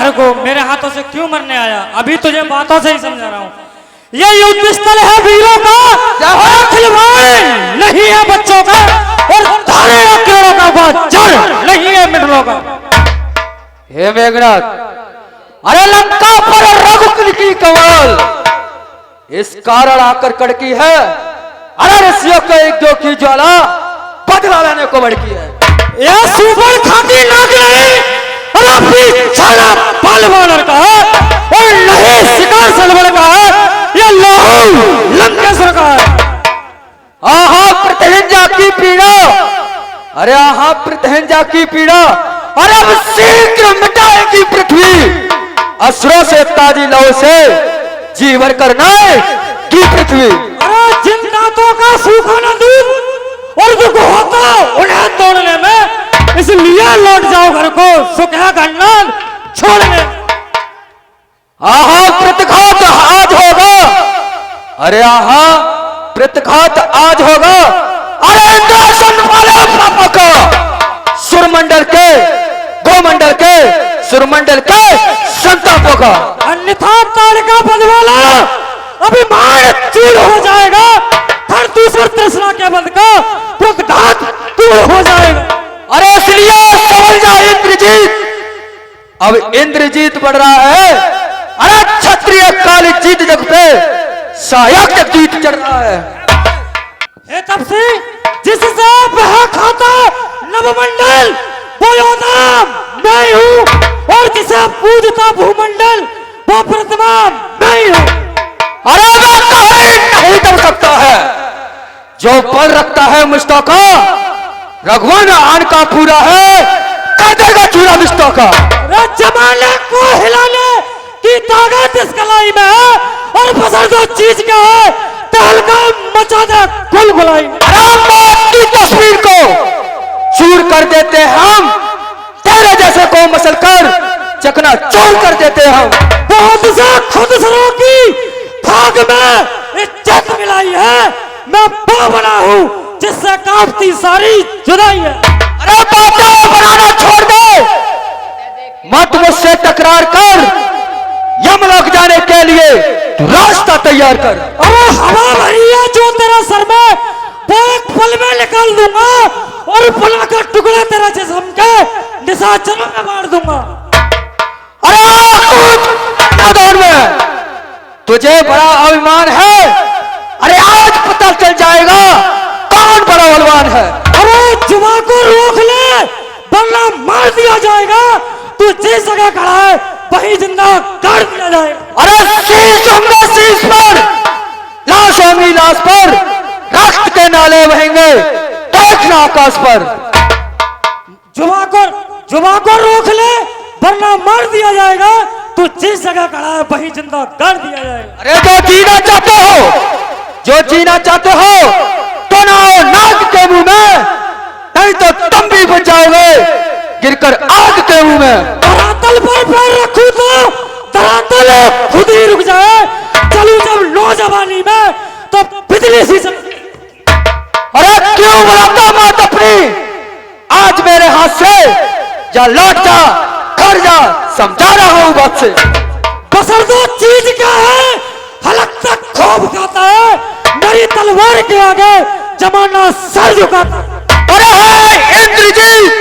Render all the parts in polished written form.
घर को मेरे हाथों से क्यों मरने आया? अभी तुझे बातों से ही समझा रहा हूँ। ये युद्ध स्थल है वीरों का, खिलवाड़ नहीं है बच्चों का, और तारे अकेलों का वो जड़ नहीं है मिडलों का। हे मेघनाथ, अरे लंका पर रघुकुल की कमाल इस कारण आकर कड़की है। अरे ऋषियों के यज्ञों की ज्वाला बदला लेने को बढ़की है। यह सुपर खाती नाक नहीं, अरे छाला पालवानर का है, और नहीं शिकार सलवर का है, यह लहू लंकेश्वर का है। आहा प्रतिहिंजा की पीड़ा, अरे आहा प्रतिहिंजा की पीड़ा, अरे अब शीघ्र मिटाएगी पृथ्वी। असुरों से ताजी लौ से जीवन करना की पृथ्वी। अरे जिन दांतों का सूखा न दूध और दुख होता उन्हें तोड़ने में, इसलिए लौट जाओ घर को सुख है गन्ना छोड़ने। आहा प्रतिघात आज होगा, अरे आहा प्रतिघात आज होगा। अरे इंद्रासन वाले पापा का सुरमंडल के गोमंडल के सुरमंडल के संतापों का, अन्यथा ताड़का बदवाला अभिमान चूर हो जाएगा। हर दूसर तृष्णा के बंद का प्रतिघात दूर हो जाएगा। अरे इसलिए समझ जा इंद्रजीत, अब इंद्रजीत बढ़ रहा है। अरे क्षत्रिय काली जीत जग पे सहायक जीत चढ़ रहा है। तब से जिससे बहा खाता नवमंडल वो योद्धा मैं हूँ, और जिसे पूजता भूमंडल वो प्रतिमा मैं हूँ। अरे वो कहीं नहीं दब सकता है जो बल रखता है मुझको का। रघुवन आन का पूरा है, कर देगा चूरा विष्टों का। जमाने को हिलाने की ताकत इस कलाई में है, और बसर जो चीज का है तहलका मचा दे कुल गुलाई। राम की तस्वीर को चूर कर देते हम, तेरे जैसे को मसल कर चकना चौर कर देते हम। बहुत से खुद सरों की भाग में इज्जत मिलाई है, मैं वो बना हूँ जिससे काफती सारी जुदाई है। अरे बातें बनाना छोड़ दे, मत मुझसे तकरार कर। यम लग जाने के लिए तू रास्ता तैयार कर। अरे हवा भरी है जो तेरा सर में, वो एक पल में निकाल दूंगा, और पला का टुकड़ा तेरा जिस्म के निशाचरों में मार दूंगा। अरे मैदान में तुझे बड़ा अभिमान है। अरे आज पता चल जाएगा कौन बड़ा बलवान है। अरे जुआ को रोक ले वरना मार दिया जाएगा। तू जिस जगह खड़ा है वहीं जिंदा गाड़ दिया जाएगा। अरे शीश होंगे शीश पर, लाश होंगी लाश पर, रक्त के नाले बहेंगे देखना आकाश पर। जुआ को रोक ले वरना मार दिया जाएगा। तू जिस जगह खड़ा है वहीं जिंदा गाड़ दिया जाएगा। अरे जो जीना चाहते हो, जो जीना चाहते हो तो ना हो नाग के मुंह में, नहीं तो तुम भी बच जाओगे गिरकर आग के मुंह में। धरातल पर पैर रखूं तो धरातल खुद ही रुक जाए। चलूं जब नौजवानी में तो बिजली सी चल। अरे क्यों बुलाता बात अपनी आज मेरे हाथ से? जा लौट जा, घर जा, समझा रहा हूं बात से। बसर दो चीज क्या है, हलक तक खूब खाता है। मेरी तलवार के आगे जमाना सर झुकाता। अरे हे इंद्रजीत,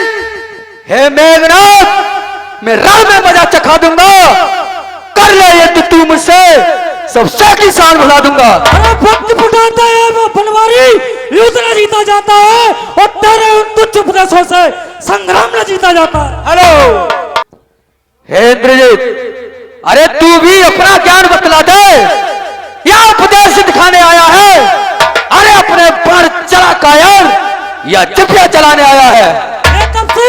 हे मेघनाथ, मैं रण में मजा चखा दूंगा। कर ले ये तू मुझसे, सबसे किसान भुला दूंगा। अरे वक्त फुटाता है वो बनवारी, युद्ध न जीता जाता है, और तेरे उन तुच्छ उपदेशों से संग्राम न जीता जाता है। हेलो हे इंद्रजीत, अरे तू भी अपना ज्ञान बतला दे, या उपदेश दिखाने आया है? अरे अपने पर चला कायर या जिपिया चलाने आया है? तब से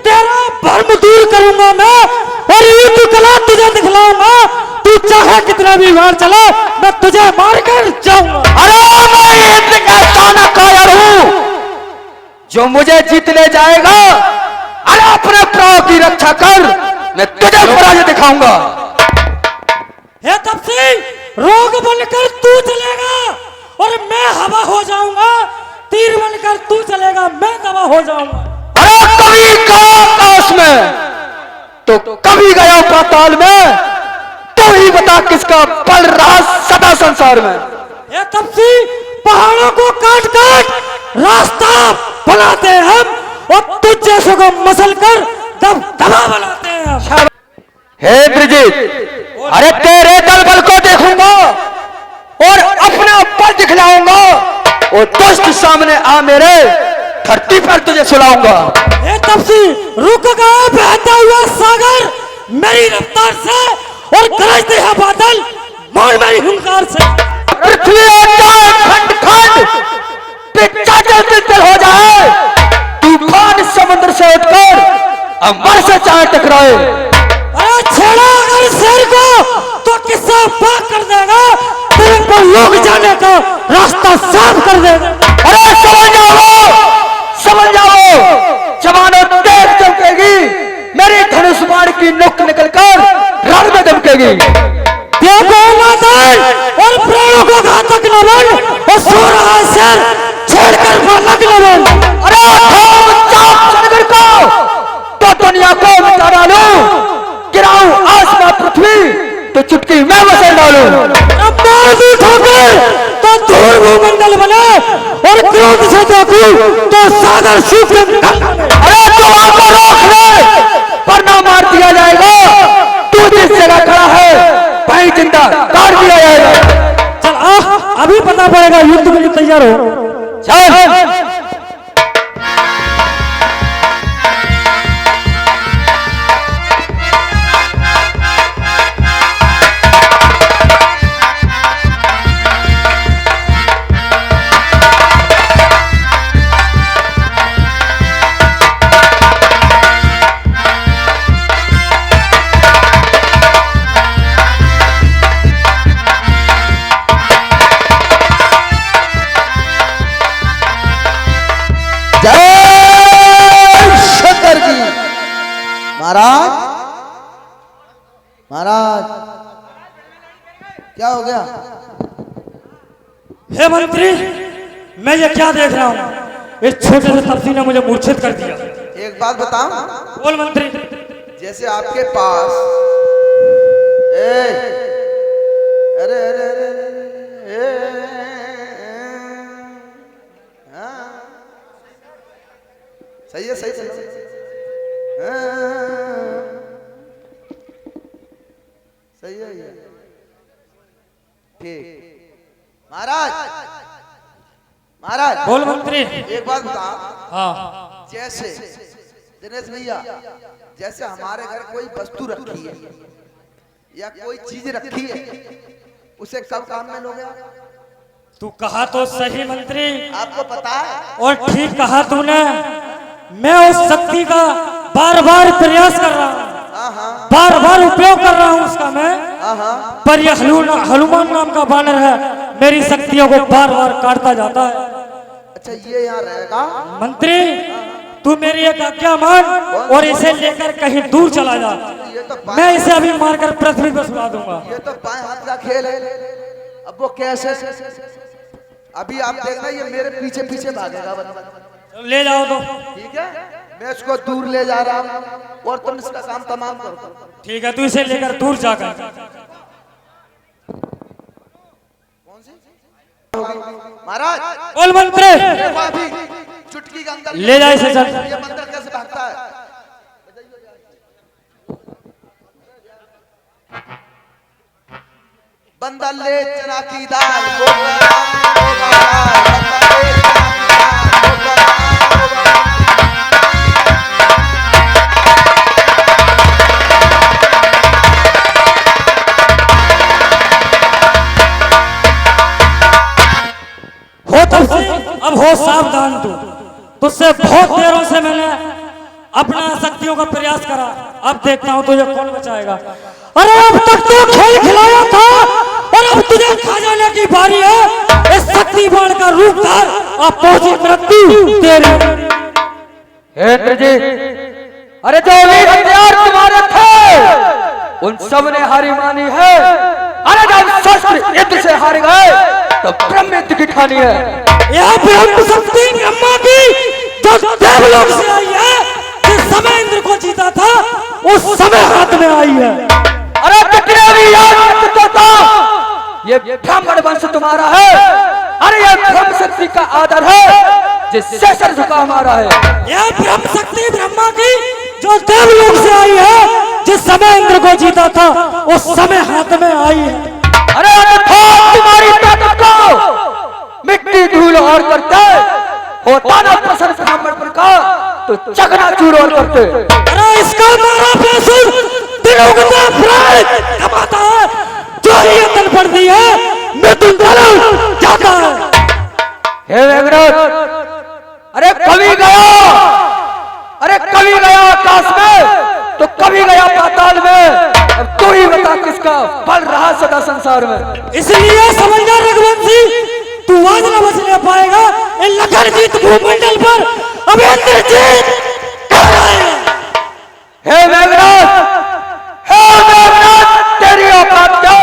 तेरा भ्रम दूर करूंगा मैं, और युद्ध कला तुझे दिखलाऊंगा। तू चाहे कितना भी बार चला, मैं तुझे मार कर जाऊंगा। अरे मैं युद्ध का ताना कायर हूं जो मुझे जीत ले जाएगा। अरे अपने प्राण की रक्षा कर, मैं तुझे पराजय दिखाऊंगा। हे तब से रोग बनकर तू चलेगा, और मैं हवा हो जाऊंगा। तीर बनकर तू चलेगा, मैं दवा हो जाऊंगा। अरे कभी का आकाश में तो कम कभी गया पाताल में, तो ही बता किसका बल रहा सदा संसार में। ये तपसी पहाड़ों को काट काट रास्ता बनाते हैं हम और तुझ जैसों को मसल कर दबदबा बनाते हैं हम। हे इंद्रजीत, अरे तेरे दल बल को देखूंगा और अपना बल दिखलाऊंगा और दुष्ट सामने आ मेरे, धरती पर तुझे सुलाऊंगा। ये तपसी रुक गया बहता हुआ सागर मेरी रफ्तार से और गरजते हैं बादल मान मेरी हुंकार से। पृथ्वी जाए खंड खंड, पिचाचल तिल हो जाए, तूफान समुद्र से उठकर अमर से चाहे टकराए। अरे छेड़ा अगर शेर को तो किस्सा पाक कर देगा, तेरे को लोग जाने का रास्ता साफ कर देगा। अरे समझ जाओ, जवानों तेज चमकेगी, मेरी धनुष बाण की नोक निकलकर रण में दमकेगी। देखो माताल और प्राणों को घातक न बन और सो रहा है शेर छेड़कर बालक न बन। अरे चंद्र को तो दुनिया को मिटा डालूं, गिराऊं आसमां पृथ्वी तो चुटकी में मसल डालूं। अब मार दूं ठोकर तो धूल भूमंडल बने और क्रोध से देखूं तो सागर सूख गंगा। अरे जवान को रोक ले, वरना मार दिया जाएगा। तू जिस जगह खड़ा है वहीं जिंदा काट दिया जाएगा। चल आ, अभी पता पड़ेगा, युद्ध के लिए तैयार हो। चल महाराज, महाराज क्या हो गया? हे मंत्री, मैं ये क्या देख रहा हूँ? इस छोटे से तपसी ने मुझे मूर्छित कर दिया। एक बात बताऊं? बोल मंत्री। जैसे आपके पास अरे अरे अरे सही है, सही सही सही है, ठीक। महाराज, महाराज बोल मंत्री। एक बात बता। हाँ। जैसे दिनेश भैया, जैसे हमारे घर कोई वस्तु रखी है या कोई चीज रखी है, उसे कब काम में लोगे? तू कहा तो सही मंत्री, आपको पता है? और ठीक कहा तूने। मैं उस शक्ति का बार बार प्रयास कर रहा हूँ, बार बार उपयोग कर रहा हूँ उसका मैं, पर यह हनुमान नाम का बानर है, मेरी शक्तियों को बार बार काटता जाता है। अच्छा, ये यहाँ रहेगा? मंत्री, तू मेरी एक आज्ञा मान और इसे लेकर कहीं दूर चला जा। मैं इसे अभी मारकर पृथ्वी पर सुला दूंगा। ये तो बाएं हाथ का खेल है। अब वो कैसे? अभी आप देखना, ये मेरे पीछे पीछे भागेगा। ले जाओ तो। ठीक है, मैं इसको दूर ले जा रहा हूँ और तुम इसका काम तमाम करो। ठीक है, तू इसे लेकर दूर जाकर। कौन सी? महाराज, बोल मंत्री। अभी चुटकी के अंदर ले जा इसे, चल। ये बंदर कैसे भागता है? बंदर ले चना की दाल, अब हो सावधान तू। तुझसे बहुत देरों से मैंने अपना शक्तियों का प्रयास करा, अब देखता हूँ तुझे कौन बचाएगा। अरे अब तक तो खेल खिलाया था और अब तुझे खा जाने की बारी है। इस शक्ति बाण का रूप धार, अब पहुंची मृत्यु तेरी। इंद्रजीत, अरे जो वीर हथियार तुम्हारे थे उन सब ने हारी मानी है। अरे जब शस्त्र युद्ध से हार गए तो ब्रह्म युद्ध की ठानी है। यह ब्रह्म शक्ति ब्रह्मा की जो देवलोक से आई है, जिस समय इंद्र को जीता था उस समय हाथ में आई है। अरे कितने भी याद करता ये ब्राह्मण वंश तुम्हारा है। अरे ये ब्रह्म शक्ति का आदर है जिससे सर झुका हमारा है। यह ब्रह्म शक्ति ब्रह्मा की जो देवलोक से आई है, जिस समय इंद्र को जीता था उस समय हाथ में आई है। अरे तुम्हारी ताकत को मिट्टी धूल और करते होता ना प्रसन्न ब्राह्मण पर का तो चकना चूर और करते। अरे इसका मारा पैसुल दिनों का प्राण कमाता है, जो ये तन पड़ती है मिथुन तल जाता है। हे वेगनाथ, अरे कभी गया, अरे कभी गया आकाश में तो कभी गया पाताल में। अब तू ही बता किसका पल रहा सदा संसार में। इसलिए समझना रघुवंशी, तू आज न बच ले पाएगा इन लखन जीत भूमंडल पर। अब इंद्रजीत कब आएगा? हे मेघनाथ, हे मेघनाथ, तेरी औकात क्या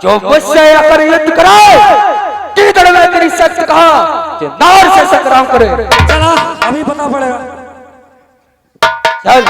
जो मुझसे आकर युद्ध कराए? किधर में तेरी शक्ति कहा कि नार से संग्राम करे? चला अभी पता पड़ेगा। चल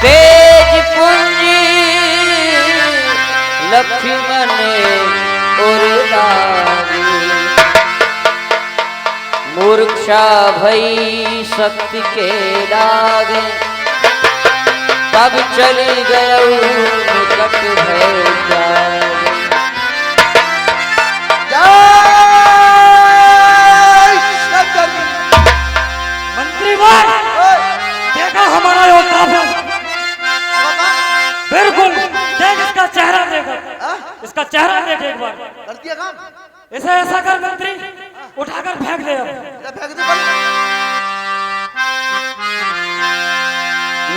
तेज पुंजी लक्ष्मण उर्लागी, मूर्छा भई शक्ति के लागे, तब चली गयऊ निकट भय जागे। मंत्री भाई देखा हमारा योद्धा बिल्कुल देख, इसका चेहरा देखो, इसका चेहरा देख एक बार। कर दिया काम। इसे ऐसा कर मंत्री, उठाकर फेंक दे। फेंक दे बल।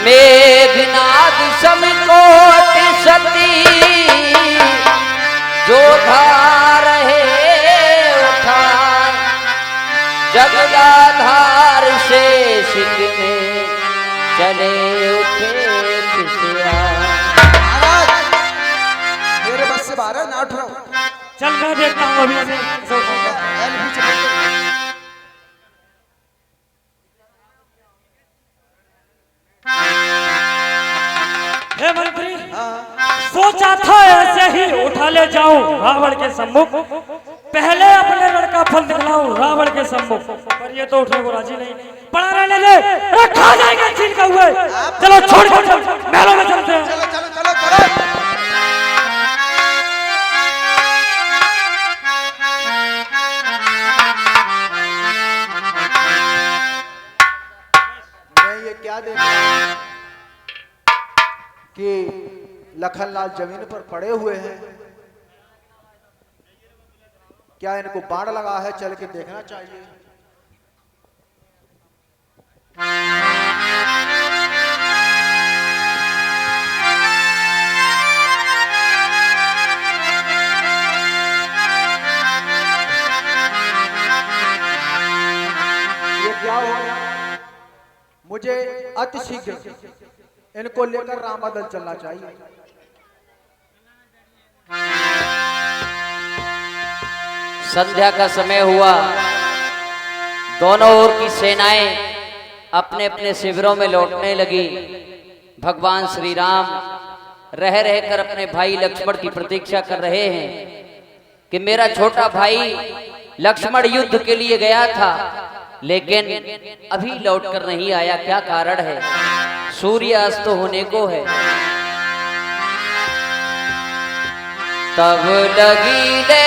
मेघनाद समकोट सती जो धार है उठा, जगदाधार से सिक में चले उठे खिसिया। मेरे बस से बाहर है, ना उठ रहा हूँ। चल मैं देखता हूँ अभी से उठाऊंगा। हे मंत्री, सोचा था ऐसे ही उठा ले जाऊं रावण के सम्मुख, पहले अपने लड़का फल दिखलाऊं रावण के सम्मुख, पर ये तो उठने को राजी नहीं। पड़ा रहने दे, रखा जाएगा छीन का हुए। चलो छोड़ कर महलों में चलते हैं। चलो चलो चलो चलो। मैं ये क्या देख रहा हूं कि लखनलाल जमीन पर पड़े हुए हैं। क्या इनको बाढ़ लगा है? चल के देखना चाहिए। ये क्या हो गया? मुझे अतिशीघ्र इनको लेकर रामादल चलना चाहिए। संध्या का समय हुआ, दोनों ओर की सेनाएं अपने अपने शिविरों में लौटने लगी। भगवान श्री राम रह रहकर अपने भाई लक्ष्मण की प्रतीक्षा कर रहे हैं कि मेरा छोटा भाई लक्ष्मण युद्ध के लिए गया था, लेकिन अभी लौटकर नहीं आया। क्या कारण है? सूर्यास्त होने को है। तब लगी ले